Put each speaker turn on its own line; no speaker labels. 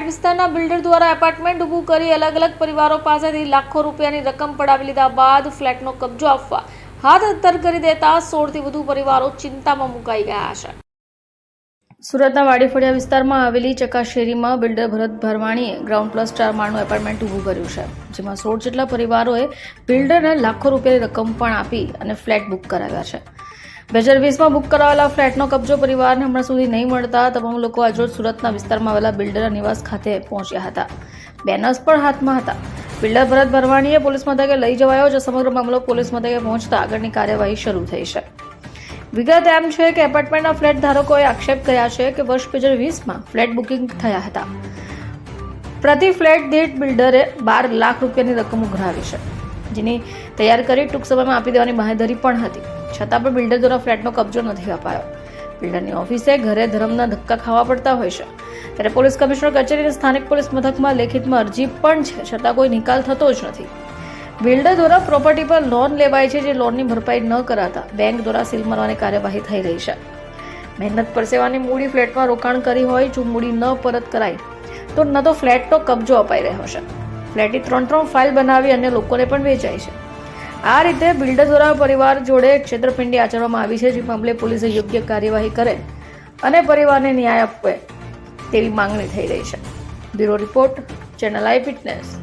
વિસ્તારના બિલ્ડર દ્વારા એપાર્ટમેન્ટ ઊભું કરી અલગ અલગ પરિવારો પાસેથી લાખો રૂપિયાની રકમ પડાવી લીધા બાદ ફ્લેટનો કબજો આપવા હાથ અદ્ધર કરી દેતા 16થી વધુ પરિવારો ચિંતામાં મુકાઈ ગયા છે. સુરતના વાડીફળિયા વિસ્તારમાં આવેલી ચકા શેરીમાં બિલ્ડર ભરત ભરવાણીએ ગ્રાઉન્ડ પ્લસ 4 માળનું એપાર્ટમેન્ટ ઊભું કર્યું છે, જેમાં 16 જેટલા પરિવારોએ બિલ્ડરને લાખો રૂપિયાની રકમ પણ આપી અને ફ્લેટ બુક કરાવ્યા છે. 2020માં બુક કરાવેલા ફ્લેટનો કબજો પરિવારને હમણાં સુધી નહીં મળતા તમામ લોકો આજરોજ સુરતના વિસ્તારમાં આવેલા બિલ્ડરના નિવાસ ખાતે પહોંચ્યા હતા. બેનર્સ પણ હાથમાં હતા. બિલ્ડર ભરત ભરવાણીએ પોલીસ મથકે લઈ જવાયો, જે સમગ્ર મામલો પોલીસ મથકે પહોંચતા આગળની કાર્યવાહી શરૂ થઈ છે. વિગત એમ છે કે એપાર્ટમેન્ટના ફ્લેટ ધારકોએ આક્ષેપ કર્યા છે કે વર્ષ 2020માં ફ્લેટ બુકિંગ થયા હતા. પ્રતિ ફ્લેટ દીઠ બિલ્ડરે 12 લાખ રૂપિયાની રકમ ઉઘરાવી છે, જેની તૈયાર કરી ટૂંક સમયમાં આપી દેવાની બાંહેધરી પણ હતી. છતાં પણ બિલ્ડર દ્વારા ફ્લેટનો કબજો નથી અપાયો. બિલ્ડરની ઓફિસે ઘરે ધરમના ધક્કા ખાવા પડતા હોય છે. ત્યારે પોલીસ કમિશનર કચેરી અને સ્થાનિક પોલીસ મથકમાં લેખિતમાં અરજી પણ છે, છતાં કોઈ નિકાલ થતો જ નથી. બિલ્ડર દ્વારા પ્રોપર્ટી પર લોન લેવાય છે, જે લોનની ભરપાઈ ન કરાતા બેંક દ્વારા સીલ મારવાની કાર્યવાહી થઈ રહી છે. મહેનત પરસેવાની મૂડી ફ્લેટમાં રોકાણ કરી હોય, જો મૂડી ન પરત કરાય તો ન તો ફ્લેટનો કબજો અપાઈ રહ્યો છે. ફ્લેટની 3 ફાઇલ બનાવી અન્ય લોકોને પણ વેચાય છે. આ રીતે બિલ્ડર દ્વારા પરિવાર જોડે છેતરપિંડી આચરવામાં આવી છે, જે મામલે પોલીસે યોગ્ય કાર્યવાહી કરે અને પરિવારને ન્યાય આપે તેવી માંગણી થઈ રહી છે. બ્યુરો રિપોર્ટ, ચેનલ આઈ વિટનેસ.